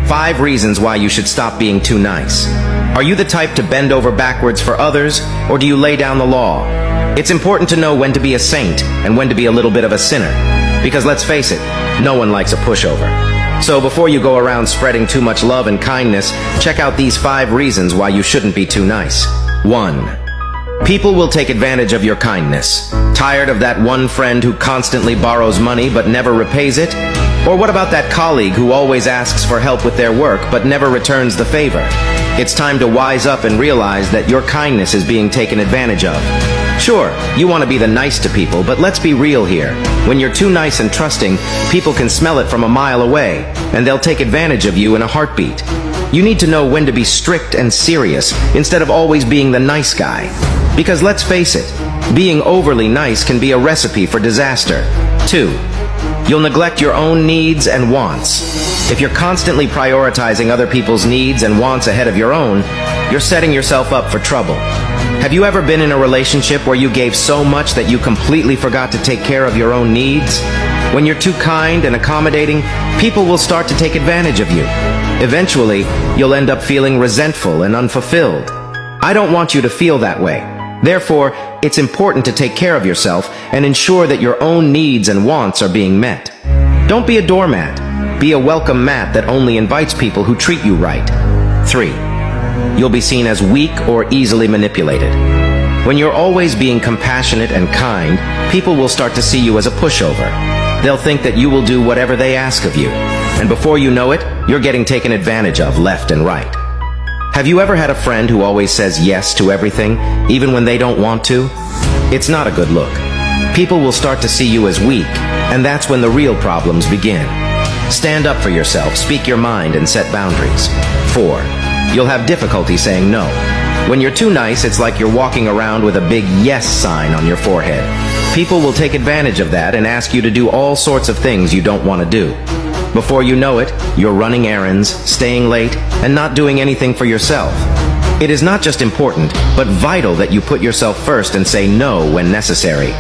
5 reasons why you should stop being too nice. Are you the type to bend over backwards for others, or do you lay down the law? It's important to know when to be a saint and when to be a little bit of a sinner. Because let's face it, no one likes a pushover. So before you go around spreading too much love and kindness, check out these 5 reasons why you shouldn't be too nice. 1. People will take advantage of your kindness. Tired of that one friend who constantly borrows money but never repays it? Or what about that colleague who always asks for help with their work but never returns the favor? It's time to wise up and realize that your kindness is being taken advantage of. Sure, you want to be the nice to people, but let's be real here. When you're too nice and trusting, people can smell it from a mile away, and they'll take advantage of you in a heartbeat. You need to know when to be strict and serious instead of always being the nice guy. Because let's face it, being overly nice can be a recipe for disaster. 2. You'll neglect your own needs and wants. If you're constantly prioritizing other people's needs and wants ahead of your own, you're setting yourself up for trouble. Have you ever been in a relationship where you gave so much that you completely forgot to take care of your own needs? When you're too kind and accommodating, people will start to take advantage of you. Eventually, you'll end up feeling resentful and unfulfilled. I don't want you to feel that way. Therefore, it's important to take care of yourself and ensure that your own needs and wants are being met. Don't be a doormat. Be a welcome mat that only invites people who treat you right. 3. You'll be seen as weak or easily manipulated. When you're always being compassionate and kind, people will start to see you as a pushover. They'll think that you will do whatever they ask of you. And before you know it, you're getting taken advantage of left and right. Have you ever had a friend who always says yes to everything, even when they don't want to? It's not a good look. People will start to see you as weak, and that's when the real problems begin. Stand up for yourself, speak your mind, and set boundaries. 4. You'll have difficulty saying no. When you're too nice, it's like you're walking around with a big yes sign on your forehead. People will take advantage of that and ask you to do all sorts of things you don't want to do. Before you know it, you're running errands, staying late, and not doing anything for yourself. It is not just important, but vital that you put yourself first and say no when necessary.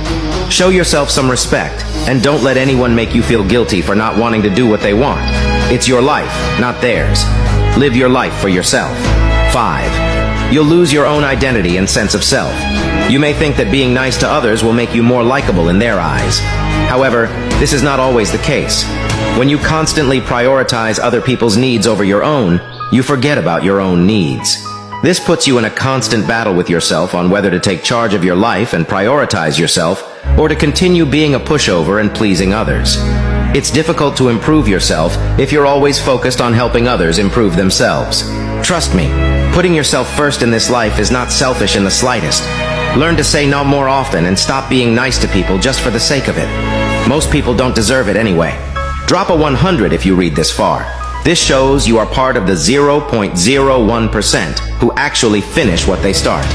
Show yourself some respect, and don't let anyone make you feel guilty for not wanting to do what they want. It's your life, not theirs. Live your life for yourself. 5. You'll lose your own identity and sense of self. You may think that being nice to others will make you more likable in their eyes. However, this is not always the case. When you constantly prioritize other people's needs over your own, you forget about your own needs. This puts you in a constant battle with yourself on whether to take charge of your life and prioritize yourself, or to continue being a pushover and pleasing others. It's difficult to improve yourself if you're always focused on helping others improve themselves. Trust me, putting yourself first in this life is not selfish in the slightest. Learn to say no more often and stop being nice to people just for the sake of it. Most people don't deserve it anyway. Drop a 100 if you read this far. This shows you are part of the 0.01% who actually finish what they start.